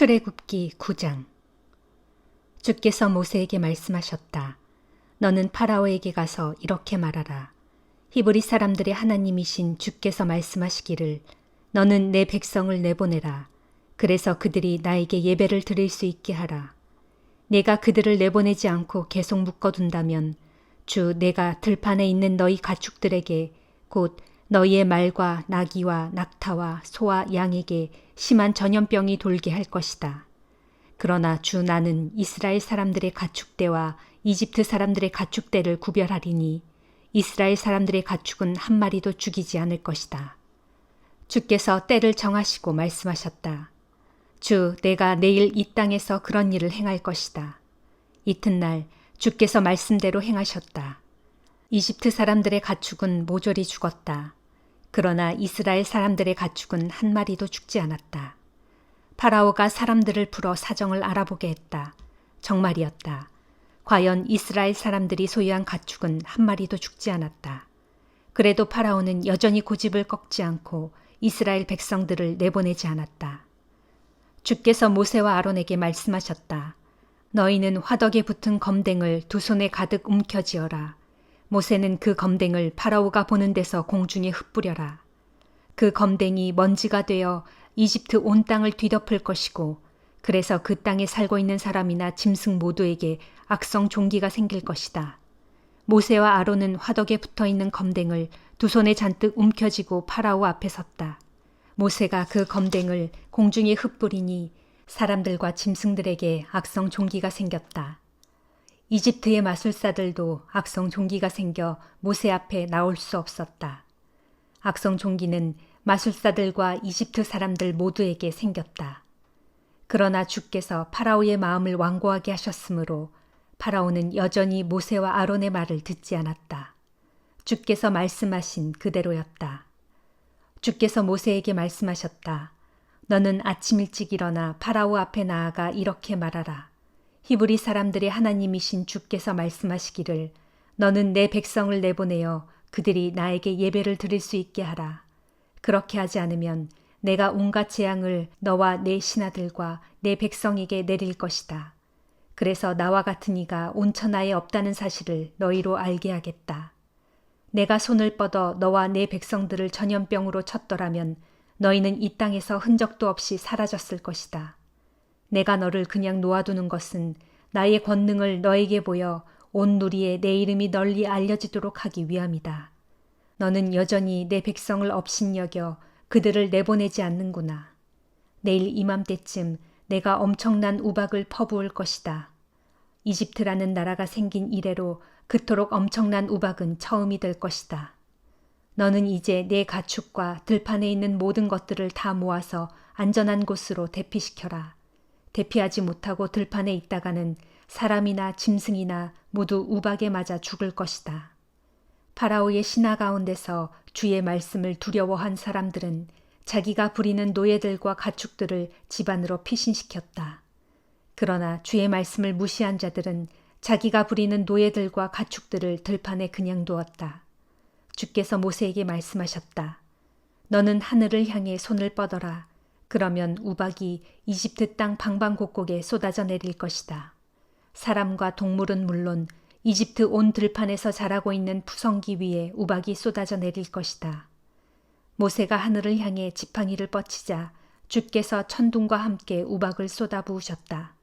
출애굽기 9장. 주께서 모세에게 말씀하셨다. 너는 파라오에게 가서 이렇게 말하라. 히브리 사람들의 하나님이신 주께서 말씀하시기를 너는 내 백성을 내보내라. 그래서 그들이 나에게 예배를 드릴 수 있게 하라. 내가 그들을 내보내지 않고 계속 묶어둔다면 주 내가 들판에 있는 너희 가축들에게 곧 너희의 말과 나귀와 낙타와 소와 양에게 심한 전염병이 돌게 할 것이다. 그러나 주 나는 이스라엘 사람들의 가축대와 이집트 사람들의 가축대를 구별하리니 이스라엘 사람들의 가축은 한 마리도 죽이지 않을 것이다. 주께서 때를 정하시고 말씀하셨다. 주 내가 내일 이 땅에서 그런 일을 행할 것이다. 이튿날 주께서 말씀대로 행하셨다. 이집트 사람들의 가축은 모조리 죽었다. 그러나 이스라엘 사람들의 가축은 한 마리도 죽지 않았다. 파라오가 사람들을 풀어 사정을 알아보게 했다. 정말이었다. 과연 이스라엘 사람들이 소유한 가축은 한 마리도 죽지 않았다. 그래도 파라오는 여전히 고집을 꺾지 않고 이스라엘 백성들을 내보내지 않았다. 주께서 모세와 아론에게 말씀하셨다. 너희는 화덕에 붙은 검댕을 두 손에 가득 움켜쥐어라. 모세는 그 검댕을 파라오가 보는 데서 공중에 흩뿌려라. 그 검댕이 먼지가 되어 이집트 온 땅을 뒤덮을 것이고 그래서 그 땅에 살고 있는 사람이나 짐승 모두에게 악성 종기가 생길 것이다. 모세와 아론은 화덕에 붙어있는 검댕을 두 손에 잔뜩 움켜쥐고 파라오 앞에 섰다. 모세가 그 검댕을 공중에 흩뿌리니 사람들과 짐승들에게 악성 종기가 생겼다. 이집트의 마술사들도 악성 종기가 생겨 모세 앞에 나올 수 없었다. 악성 종기는 마술사들과 이집트 사람들 모두에게 생겼다. 그러나 주께서 파라오의 마음을 완고하게 하셨으므로 파라오는 여전히 모세와 아론의 말을 듣지 않았다. 주께서 말씀하신 그대로였다. 주께서 모세에게 말씀하셨다. 너는 아침 일찍 일어나 파라오 앞에 나아가 이렇게 말하라. 히브리 사람들의 하나님이신 주께서 말씀하시기를 너는 내 백성을 내보내어 그들이 나에게 예배를 드릴 수 있게 하라. 그렇게 하지 않으면 내가 온갖 재앙을 너와 내 신하들과 내 백성에게 내릴 것이다. 그래서 나와 같은 이가 온 천하에 없다는 사실을 너희로 알게 하겠다. 내가 손을 뻗어 너와 내 백성들을 전염병으로 쳤더라면 너희는 이 땅에서 흔적도 없이 사라졌을 것이다. 내가 너를 그냥 놓아두는 것은 나의 권능을 너에게 보여 온 누리에 내 이름이 널리 알려지도록 하기 위함이다. 너는 여전히 내 백성을 업신여겨 그들을 내보내지 않는구나. 내일 이맘때쯤 내가 엄청난 우박을 퍼부을 것이다. 이집트라는 나라가 생긴 이래로 그토록 엄청난 우박은 처음이 될 것이다. 너는 이제 내 가축과 들판에 있는 모든 것들을 다 모아서 안전한 곳으로 대피시켜라. 대피하지 못하고 들판에 있다가는 사람이나 짐승이나 모두 우박에 맞아 죽을 것이다. 파라오의 신하 가운데서 주의 말씀을 두려워한 사람들은 자기가 부리는 노예들과 가축들을 집안으로 피신시켰다. 그러나 주의 말씀을 무시한 자들은 자기가 부리는 노예들과 가축들을 들판에 그냥 두었다. 주께서 모세에게 말씀하셨다. 너는 하늘을 향해 손을 뻗어라. 그러면 우박이 이집트 땅 방방곡곡에 쏟아져 내릴 것이다. 사람과 동물은 물론 이집트 온 들판에서 자라고 있는 푸성기 위에 우박이 쏟아져 내릴 것이다. 모세가 하늘을 향해 지팡이를 뻗치자 주께서 천둥과 함께 우박을 쏟아 부으셨다.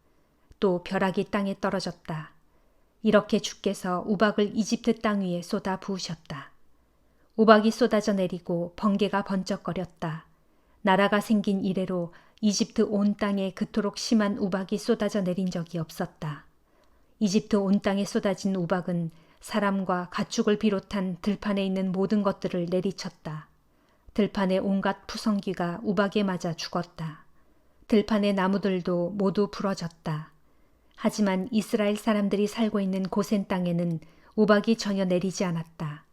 또 벼락이 땅에 떨어졌다. 이렇게 주께서 우박을 이집트 땅 위에 쏟아 부으셨다. 우박이 쏟아져 내리고 번개가 번쩍거렸다. 나라가 생긴 이래로 이집트 온 땅에 그토록 심한 우박이 쏟아져 내린 적이 없었다. 이집트 온 땅에 쏟아진 우박은 사람과 가축을 비롯한 들판에 있는 모든 것들을 내리쳤다. 들판의 온갖 푸성귀가 우박에 맞아 죽었다. 들판의 나무들도 모두 부러졌다. 하지만 이스라엘 사람들이 살고 있는 고센 땅에는 우박이 전혀 내리지 않았다.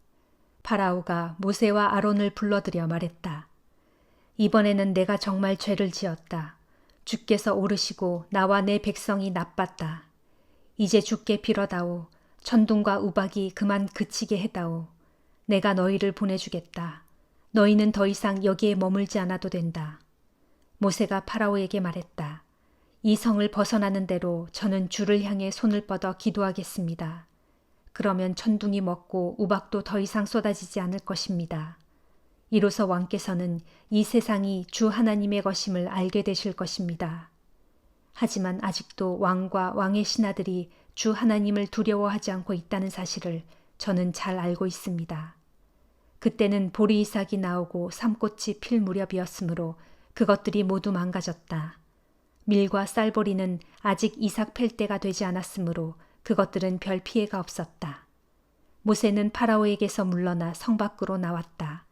파라오가 모세와 아론을 불러들여 말했다. 이번에는 내가 정말 죄를 지었다. 주께서 오르시고 나와 내 백성이 나빴다. 이제 주께 빌어다오. 천둥과 우박이 그만 그치게 해다오. 내가 너희를 보내주겠다. 너희는 더 이상 여기에 머물지 않아도 된다. 모세가 파라오에게 말했다. 이 성을 벗어나는 대로 저는 주를 향해 손을 뻗어 기도하겠습니다. 그러면 천둥이 멎고 우박도 더 이상 쏟아지지 않을 것입니다. 이로써 왕께서는 이 세상이 주 하나님의 것임을 알게 되실 것입니다. 하지만 아직도 왕과 왕의 신하들이 주 하나님을 두려워하지 않고 있다는 사실을 저는 잘 알고 있습니다. 그때는 보리 이삭이 나오고 삼꽃이 필 무렵이었으므로 그것들이 모두 망가졌다. 밀과 쌀보리는 아직 이삭 팰 때가 되지 않았으므로 그것들은 별 피해가 없었다. 모세는 파라오에게서 물러나 성 밖으로 나왔다.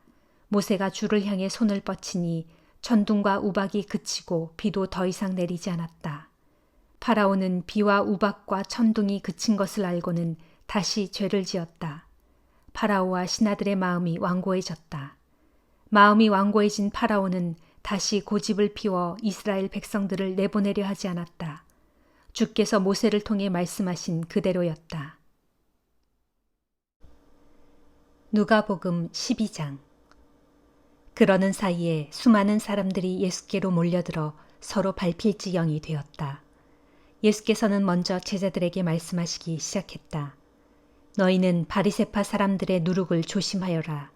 모세가 주를 향해 손을 뻗치니 천둥과 우박이 그치고 비도 더 이상 내리지 않았다. 파라오는 비와 우박과 천둥이 그친 것을 알고는 다시 죄를 지었다. 파라오와 신하들의 마음이 완고해졌다. 마음이 완고해진 파라오는 다시 고집을 피워 이스라엘 백성들을 내보내려 하지 않았다. 주께서 모세를 통해 말씀하신 그대로였다. 누가복음 12장. 그러는 사이에 수많은 사람들이 예수께로 몰려들어 서로 발필지경이 되었다. 예수께서는 먼저 제자들에게 말씀하시기 시작했다. 너희는 바리새파 사람들의 누룩을 조심하여라.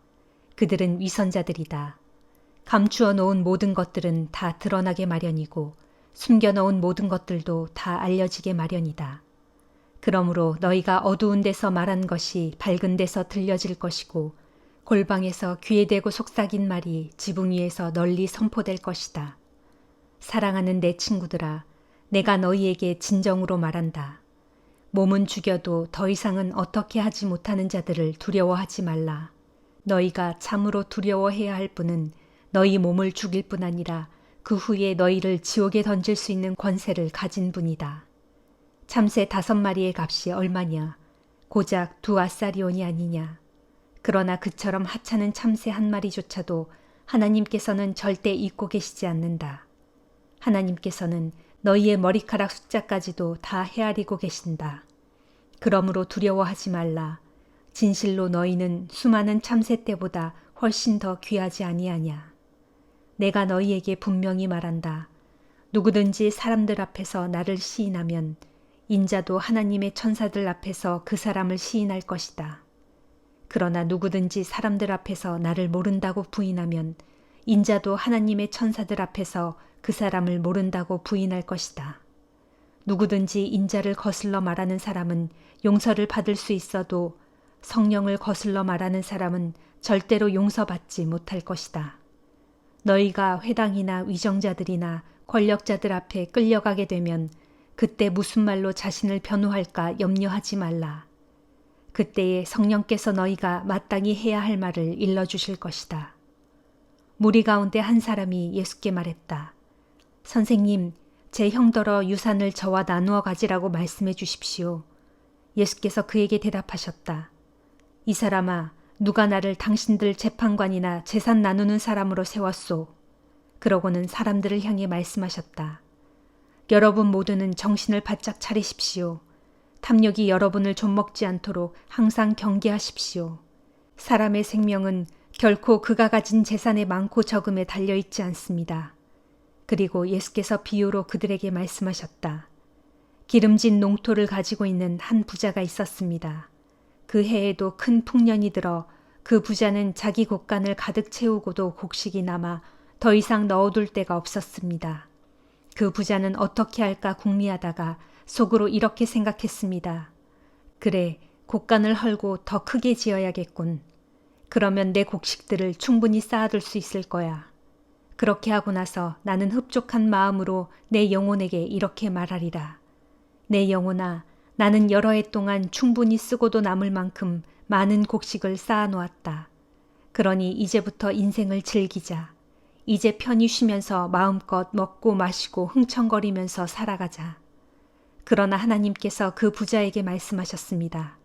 그들은 위선자들이다. 감추어 놓은 모든 것들은 다 드러나게 마련이고 숨겨놓은 모든 것들도 다 알려지게 마련이다. 그러므로 너희가 어두운 데서 말한 것이 밝은 데서 들려질 것이고 골방에서 귀에 대고 속삭인 말이 지붕 위에서 널리 선포될 것이다. 사랑하는 내 친구들아, 내가 너희에게 진정으로 말한다. 몸은 죽여도 더 이상은 어떻게 하지 못하는 자들을 두려워하지 말라. 너희가 참으로 두려워해야 할 분은 너희 몸을 죽일 뿐 아니라 그 후에 너희를 지옥에 던질 수 있는 권세를 가진 분이다. 참새 5마리의 값이 얼마냐? 고작 2아사리온이 아니냐? 그러나 그처럼 하찮은 참새 1마리조차도 하나님께서는 절대 잊고 계시지 않는다. 하나님께서는 너희의 머리카락 숫자까지도 다 헤아리고 계신다. 그러므로 두려워하지 말라. 진실로 너희는 수많은 참새 떼보다 훨씬 더 귀하지 아니하냐. 내가 너희에게 분명히 말한다. 누구든지 사람들 앞에서 나를 시인하면 인자도 하나님의 천사들 앞에서 그 사람을 시인할 것이다. 그러나 누구든지 사람들 앞에서 나를 모른다고 부인하면 인자도 하나님의 천사들 앞에서 그 사람을 모른다고 부인할 것이다. 누구든지 인자를 거슬러 말하는 사람은 용서를 받을 수 있어도 성령을 거슬러 말하는 사람은 절대로 용서받지 못할 것이다. 너희가 회당이나 위정자들이나 권력자들 앞에 끌려가게 되면 그때 무슨 말로 자신을 변호할까 염려하지 말라. 그때에 성령께서 너희가 마땅히 해야 할 말을 일러주실 것이다. 무리 가운데 한 사람이 예수께 말했다. 선생님, 제 형더러 유산을 저와 나누어 가지라고 말씀해 주십시오. 예수께서 그에게 대답하셨다. 이 사람아, 누가 나를 당신들 재판관이나 재산 나누는 사람으로 세웠소? 그러고는 사람들을 향해 말씀하셨다. 여러분 모두는 정신을 바짝 차리십시오. 탐욕이 여러분을 좀먹지 않도록 항상 경계하십시오. 사람의 생명은 결코 그가 가진 재산의 많고 적음에 달려있지 않습니다. 그리고 예수께서 비유로 그들에게 말씀하셨다. 기름진 농토를 가지고 있는 한 부자가 있었습니다. 그 해에도 큰 풍년이 들어 그 부자는 자기 곡간을 가득 채우고도 곡식이 남아 더 이상 넣어둘 데가 없었습니다. 그 부자는 어떻게 할까 궁리하다가 속으로 이렇게 생각했습니다. 그래, 곡간을 헐고 더 크게 지어야겠군. 그러면 내 곡식들을 충분히 쌓아둘 수 있을 거야. 그렇게 하고 나서 나는 흡족한 마음으로 내 영혼에게 이렇게 말하리라. 내 영혼아, 나는 여러 해 동안 충분히 쓰고도 남을 만큼 많은 곡식을 쌓아놓았다. 그러니 이제부터 인생을 즐기자. 이제 편히 쉬면서 마음껏 먹고 마시고 흥청거리면서 살아가자. 그러나 하나님께서 그 부자에게 말씀하셨습니다.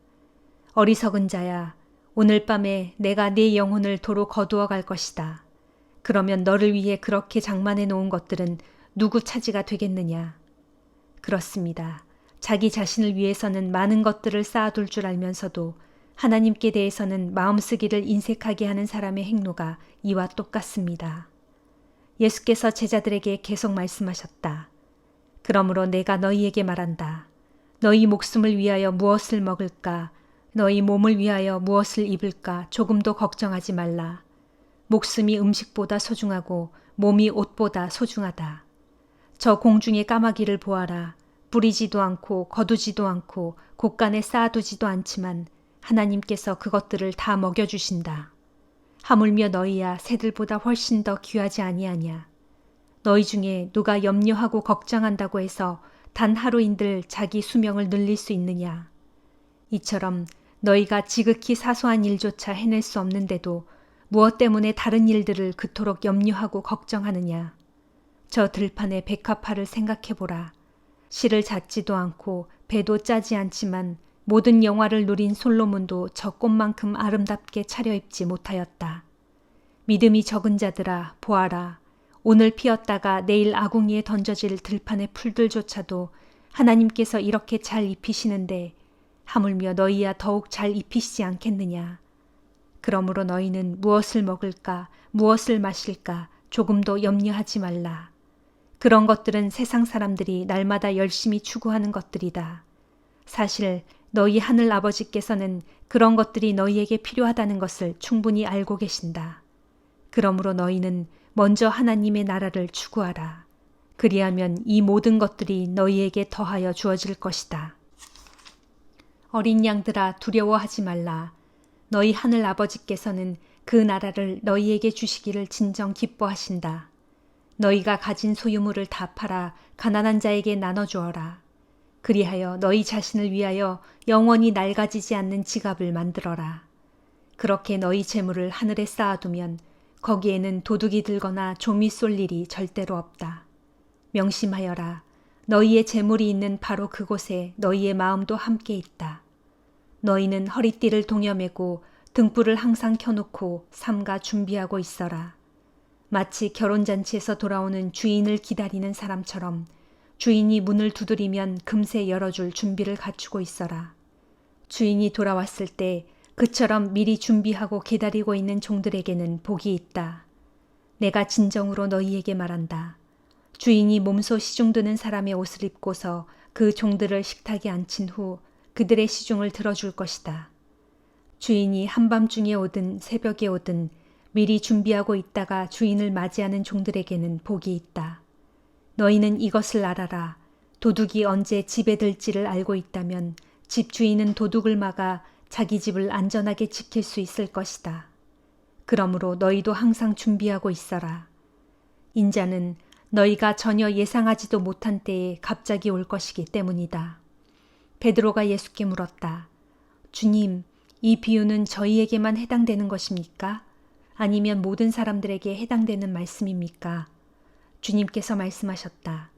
어리석은 자야, 오늘 밤에 내가 네 영혼을 도로 거두어 갈 것이다. 그러면 너를 위해 그렇게 장만해 놓은 것들은 누구 차지가 되겠느냐? 그렇습니다. 자기 자신을 위해서는 많은 것들을 쌓아둘 줄 알면서도 하나님께 대해서는 마음쓰기를 인색하게 하는 사람의 행로가 이와 똑같습니다. 예수께서 제자들에게 계속 말씀하셨다. 그러므로 내가 너희에게 말한다. 너희 목숨을 위하여 무엇을 먹을까? 너희 몸을 위하여 무엇을 입을까? 조금도 걱정하지 말라. 목숨이 음식보다 소중하고 몸이 옷보다 소중하다. 저 공중의 까마귀를 보아라. 뿌리지도 않고 거두지도 않고 곳간에 쌓아두지도 않지만 하나님께서 그것들을 다 먹여주신다. 하물며 너희야 새들보다 훨씬 더 귀하지 아니하냐. 너희 중에 누가 염려하고 걱정한다고 해서 단 하루인들 자기 수명을 늘릴 수 있느냐. 이처럼 너희가 지극히 사소한 일조차 해낼 수 없는데도 무엇 때문에 다른 일들을 그토록 염려하고 걱정하느냐. 저 들판의 백합화를 생각해보라. 실을 잡지도 않고 배도 짜지 않지만 모든 영화를 누린 솔로몬도 저 꽃만큼 아름답게 차려입지 못하였다. 믿음이 적은 자들아 보아라. 오늘 피었다가 내일 아궁이에 던져질 들판의 풀들조차도 하나님께서 이렇게 잘 입히시는데 하물며 너희야 더욱 잘 입히시지 않겠느냐. 그러므로 너희는 무엇을 먹을까 무엇을 마실까 조금도 염려하지 말라. 그런 것들은 세상 사람들이 날마다 열심히 추구하는 것들이다. 사실 너희 하늘 아버지께서는 그런 것들이 너희에게 필요하다는 것을 충분히 알고 계신다. 그러므로 너희는 먼저 하나님의 나라를 추구하라. 그리하면 이 모든 것들이 너희에게 더하여 주어질 것이다. 어린 양들아 두려워하지 말라. 너희 하늘 아버지께서는 그 나라를 너희에게 주시기를 진정 기뻐하신다. 너희가 가진 소유물을 다 팔아 가난한 자에게 나눠주어라. 그리하여 너희 자신을 위하여 영원히 낡아지지 않는 지갑을 만들어라. 그렇게 너희 재물을 하늘에 쌓아두면 거기에는 도둑이 들거나 좀이 쏠 일이 절대로 없다. 명심하여라. 너희의 재물이 있는 바로 그곳에 너희의 마음도 함께 있다. 너희는 허리띠를 동여매고 등불을 항상 켜놓고 삼가 준비하고 있어라. 마치 결혼잔치에서 돌아오는 주인을 기다리는 사람처럼 주인이 문을 두드리면 금세 열어줄 준비를 갖추고 있어라. 주인이 돌아왔을 때 그처럼 미리 준비하고 기다리고 있는 종들에게는 복이 있다. 내가 진정으로 너희에게 말한다. 주인이 몸소 시중 드는 사람의 옷을 입고서 그 종들을 식탁에 앉힌 후 그들의 시중을 들어줄 것이다. 주인이 한밤중에 오든 새벽에 오든 미리 준비하고 있다가 주인을 맞이하는 종들에게는 복이 있다. 너희는 이것을 알아라. 도둑이 언제 집에 들지를 알고 있다면 집 주인은 도둑을 막아 자기 집을 안전하게 지킬 수 있을 것이다. 그러므로 너희도 항상 준비하고 있어라. 인자는 너희가 전혀 예상하지도 못한 때에 갑자기 올 것이기 때문이다. 베드로가 예수께 물었다. 주님, 이 비유는 저희에게만 해당되는 것입니까? 아니면 모든 사람들에게 해당되는 말씀입니까? 주님께서 말씀하셨다.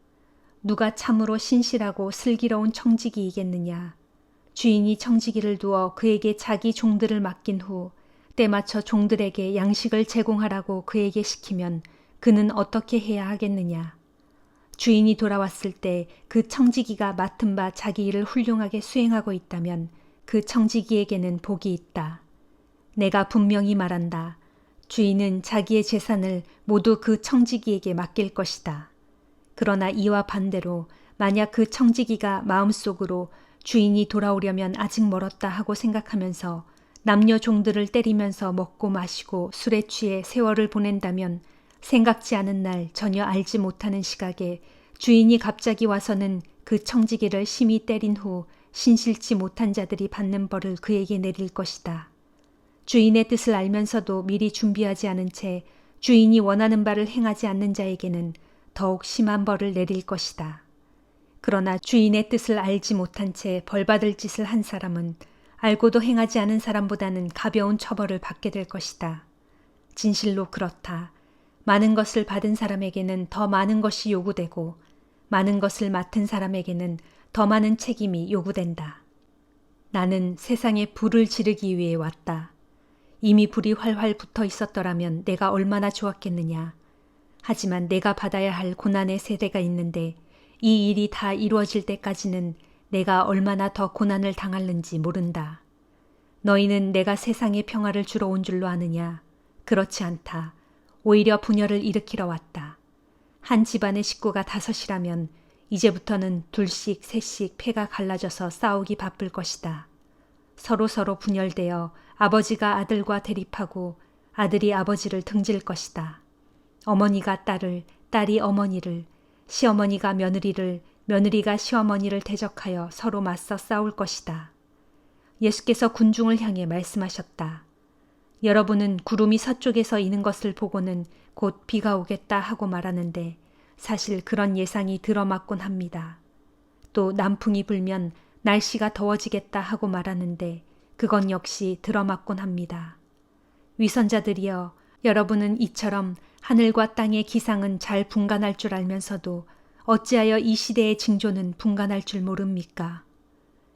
누가 참으로 신실하고 슬기로운 청지기이겠느냐. 주인이 청지기를 두어 그에게 자기 종들을 맡긴 후 때맞춰 종들에게 양식을 제공하라고 그에게 시키면 그는 어떻게 해야 하겠느냐. 주인이 돌아왔을 때 그 청지기가 맡은 바 자기 일을 훌륭하게 수행하고 있다면 그 청지기에게는 복이 있다. 내가 분명히 말한다. 주인은 자기의 재산을 모두 그 청지기에게 맡길 것이다. 그러나 이와 반대로 만약 그 청지기가 마음속으로 주인이 돌아오려면 아직 멀었다 하고 생각하면서 남녀 종들을 때리면서 먹고 마시고 술에 취해 세월을 보낸다면 생각지 않은 날 전혀 알지 못하는 시각에 주인이 갑자기 와서는 그 청지기를 심히 때린 후 신실치 못한 자들이 받는 벌을 그에게 내릴 것이다. 주인의 뜻을 알면서도 미리 준비하지 않은 채 주인이 원하는 바를 행하지 않는 자에게는 더욱 심한 벌을 내릴 것이다. 그러나 주인의 뜻을 알지 못한 채 벌받을 짓을 한 사람은 알고도 행하지 않은 사람보다는 가벼운 처벌을 받게 될 것이다. 진실로 그렇다. 많은 것을 받은 사람에게는 더 많은 것이 요구되고 많은 것을 맡은 사람에게는 더 많은 책임이 요구된다. 나는 세상에 불을 지르기 위해 왔다. 이미 불이 활활 붙어 있었더라면 내가 얼마나 좋았겠느냐. 하지만 내가 받아야 할 고난의 세대가 있는데 이 일이 다 이루어질 때까지는 내가 얼마나 더 고난을 당할는지 모른다. 너희는 내가 세상에 평화를 주러 온 줄로 아느냐. 그렇지 않다. 오히려 분열을 일으키러 왔다. 한 집안의 식구가 5이라면 이제부터는 둘씩 셋씩 패가 갈라져서 싸우기 바쁠 것이다. 서로 분열되어 아버지가 아들과 대립하고 아들이 아버지를 등질 것이다. 어머니가 딸을, 딸이 어머니를, 시어머니가 며느리를, 며느리가 시어머니를 대적하여 서로 맞서 싸울 것이다. 예수께서 군중을 향해 말씀하셨다. 여러분은 구름이 서쪽에서 이는 것을 보고는 곧 비가 오겠다 하고 말하는데 사실 그런 예상이 들어맞곤 합니다. 또 남풍이 불면 날씨가 더워지겠다 하고 말하는데 그건 역시 들어맞곤 합니다. 위선자들이여, 여러분은 이처럼 하늘과 땅의 기상은 잘 분간할 줄 알면서도 어찌하여 이 시대의 징조는 분간할 줄 모릅니까?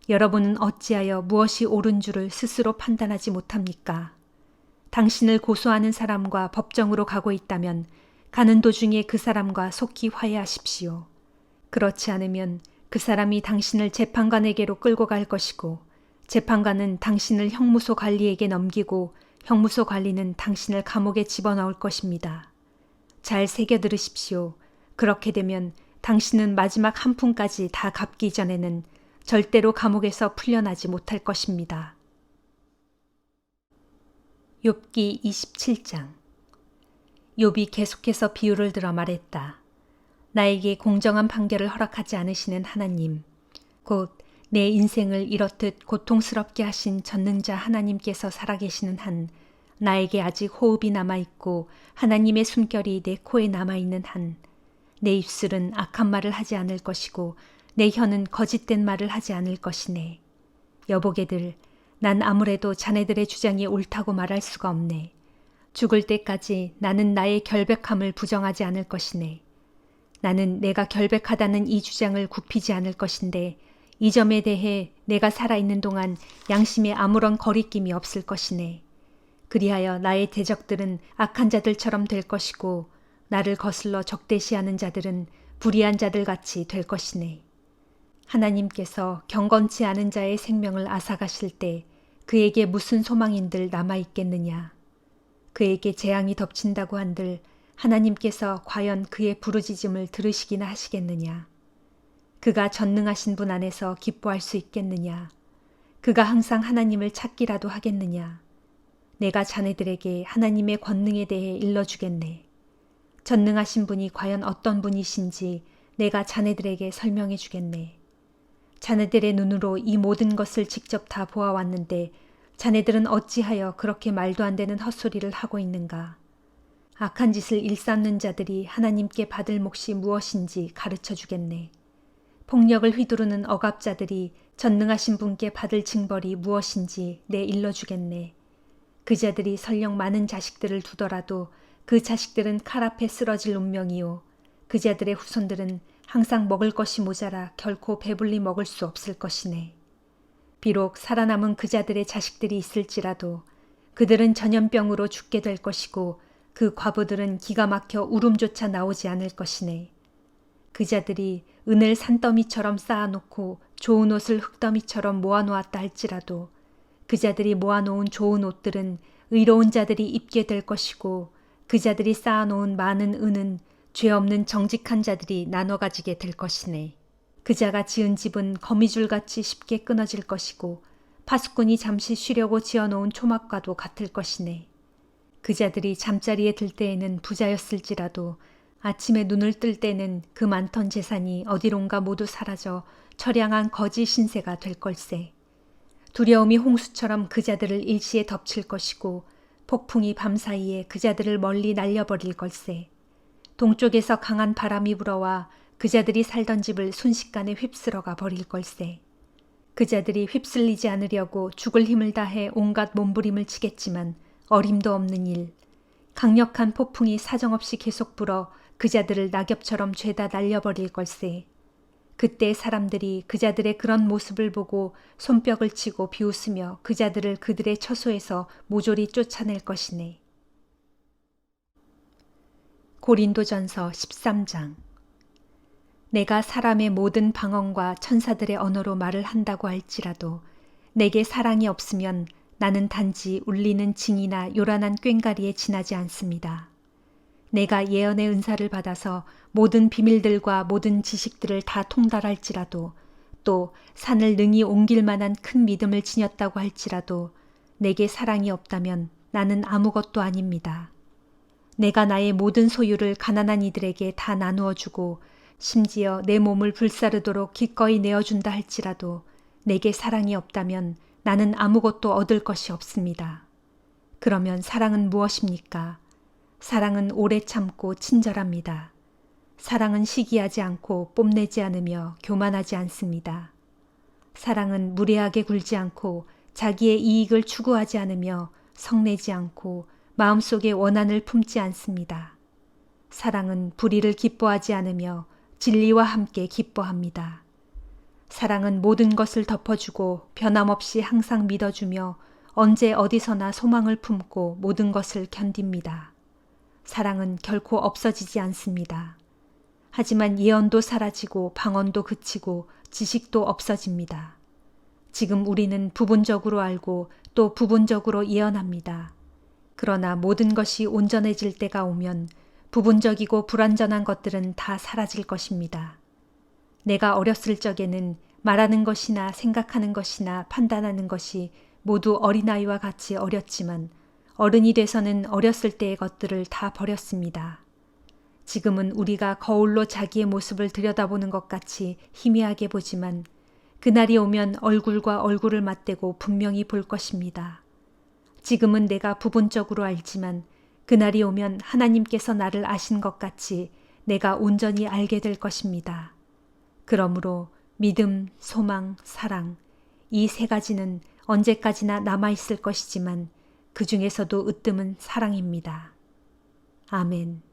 여러분은 어찌하여 무엇이 옳은 줄을 스스로 판단하지 못합니까? 당신을 고소하는 사람과 법정으로 가고 있다면 가는 도중에 그 사람과 속히 화해하십시오. 그렇지 않으면 그 사람이 당신을 재판관에게로 끌고 갈 것이고 재판관은 당신을 형무소 관리에게 넘기고 형무소 관리는 당신을 감옥에 집어넣을 것입니다. 잘 새겨 들으십시오. 그렇게 되면 당신은 마지막 한 푼까지 다 갚기 전에는 절대로 감옥에서 풀려나지 못할 것입니다. 욥기 27장. 욥이 계속해서 비유를 들어 말했다. 나에게 공정한 판결을 허락하지 않으시는 하나님, 곧 내 인생을 이렇듯 고통스럽게 하신 전능자 하나님께서 살아계시는 한, 나에게 아직 호흡이 남아있고 하나님의 숨결이 내 코에 남아있는 한, 내 입술은 악한 말을 하지 않을 것이고 내 혀는 거짓된 말을 하지 않을 것이네. 여보게들, 난 아무래도 자네들의 주장이 옳다고 말할 수가 없네. 죽을 때까지 나는 나의 결백함을 부정하지 않을 것이네. 나는 내가 결백하다는 이 주장을 굽히지 않을 것인데 이 점에 대해 내가 살아있는 동안 양심에 아무런 거리낌이 없을 것이네. 그리하여 나의 대적들은 악한 자들처럼 될 것이고 나를 거슬러 적대시하는 자들은 불의한 자들같이 될 것이네. 하나님께서 경건치 않은 자의 생명을 앗아가실 때 그에게 무슨 소망인들 남아있겠느냐. 그에게 재앙이 덮친다고 한들 하나님께서 과연 그의 부르짖음을 들으시기나 하시겠느냐. 그가 전능하신 분 안에서 기뻐할 수 있겠느냐. 그가 항상 하나님을 찾기라도 하겠느냐. 내가 자네들에게 하나님의 권능에 대해 일러주겠네. 전능하신 분이 과연 어떤 분이신지 내가 자네들에게 설명해 주겠네. 자네들의 눈으로 이 모든 것을 직접 다 보아왔는데 자네들은 어찌하여 그렇게 말도 안 되는 헛소리를 하고 있는가. 악한 짓을 일삼는 자들이 하나님께 받을 몫이 무엇인지 가르쳐 주겠네. 폭력을 휘두르는 억압자들이 전능하신 분께 받을 징벌이 무엇인지 내 일러주겠네. 그 자들이 설령 많은 자식들을 두더라도 그 자식들은 칼 앞에 쓰러질 운명이요. 그 자들의 후손들은 항상 먹을 것이 모자라 결코 배불리 먹을 수 없을 것이네. 비록 살아남은 그 자들의 자식들이 있을지라도 그들은 전염병으로 죽게 될 것이고 그 과부들은 기가 막혀 울음조차 나오지 않을 것이네. 그 자들이 은을 산더미처럼 쌓아놓고 좋은 옷을 흙더미처럼 모아놓았다 할지라도 그 자들이 모아놓은 좋은 옷들은 의로운 자들이 입게 될 것이고 그 자들이 쌓아놓은 많은 은은 죄 없는 정직한 자들이 나눠 가지게 될 것이네. 그 자가 지은 집은 거미줄같이 쉽게 끊어질 것이고 파수꾼이 잠시 쉬려고 지어놓은 초막과도 같을 것이네. 그 자들이 잠자리에 들 때에는 부자였을지라도 아침에 눈을 뜰 때는 그 많던 재산이 어디론가 모두 사라져 처량한 거지 신세가 될 걸세. 두려움이 홍수처럼 그 자들을 일시에 덮칠 것이고 폭풍이 밤사이에 그 자들을 멀리 날려버릴 걸세. 동쪽에서 강한 바람이 불어와 그 자들이 살던 집을 순식간에 휩쓸어가 버릴 걸세. 그 자들이 휩쓸리지 않으려고 죽을 힘을 다해 온갖 몸부림을 치겠지만 어림도 없는 일. 강력한 폭풍이 사정없이 계속 불어 그 자들을 낙엽처럼 죄다 날려버릴 걸세. 그때 사람들이 그 자들의 그런 모습을 보고 손뼉을 치고 비웃으며 그 자들을 그들의 처소에서 모조리 쫓아낼 것이네. 고린도전서 13장. 내가 사람의 모든 방언과 천사들의 언어로 말을 한다고 할지라도 내게 사랑이 없으면 나는 단지 울리는 징이나 요란한 꽹과리에 지나지 않습니다. 내가 예언의 은사를 받아서 모든 비밀들과 모든 지식들을 다 통달할지라도 또 산을 능히 옮길 만한 큰 믿음을 지녔다고 할지라도 내게 사랑이 없다면 나는 아무것도 아닙니다. 내가 나의 모든 소유를 가난한 이들에게 다 나누어 주고 심지어 내 몸을 불사르도록 기꺼이 내어준다 할지라도 내게 사랑이 없다면 나는 아무것도 얻을 것이 없습니다. 그러면 사랑은 무엇입니까? 사랑은 오래 참고 친절합니다. 사랑은 시기하지 않고 뽐내지 않으며 교만하지 않습니다. 사랑은 무례하게 굴지 않고 자기의 이익을 추구하지 않으며 성내지 않고 마음속에 원한을 품지 않습니다. 사랑은 불의를 기뻐하지 않으며 진리와 함께 기뻐합니다. 사랑은 모든 것을 덮어주고 변함없이 항상 믿어주며 언제 어디서나 소망을 품고 모든 것을 견딥니다. 사랑은 결코 없어지지 않습니다. 하지만 예언도 사라지고 방언도 그치고 지식도 없어집니다. 지금 우리는 부분적으로 알고 또 부분적으로 예언합니다. 그러나 모든 것이 온전해질 때가 오면 부분적이고 불완전한 것들은 다 사라질 것입니다. 내가 어렸을 적에는 말하는 것이나 생각하는 것이나 판단하는 것이 모두 어린아이와 같이 어렸지만 어른이 돼서는 어렸을 때의 것들을 다 버렸습니다. 지금은 우리가 거울로 자기의 모습을 들여다보는 것 같이 희미하게 보지만 그날이 오면 얼굴과 얼굴을 맞대고 분명히 볼 것입니다. 지금은 내가 부분적으로 알지만 그날이 오면 하나님께서 나를 아신 것 같이 내가 온전히 알게 될 것입니다. 그러므로 믿음, 소망, 사랑 이 세 가지는 언제까지나 남아있을 것이지만 그 중에서도 으뜸은 사랑입니다. 아멘.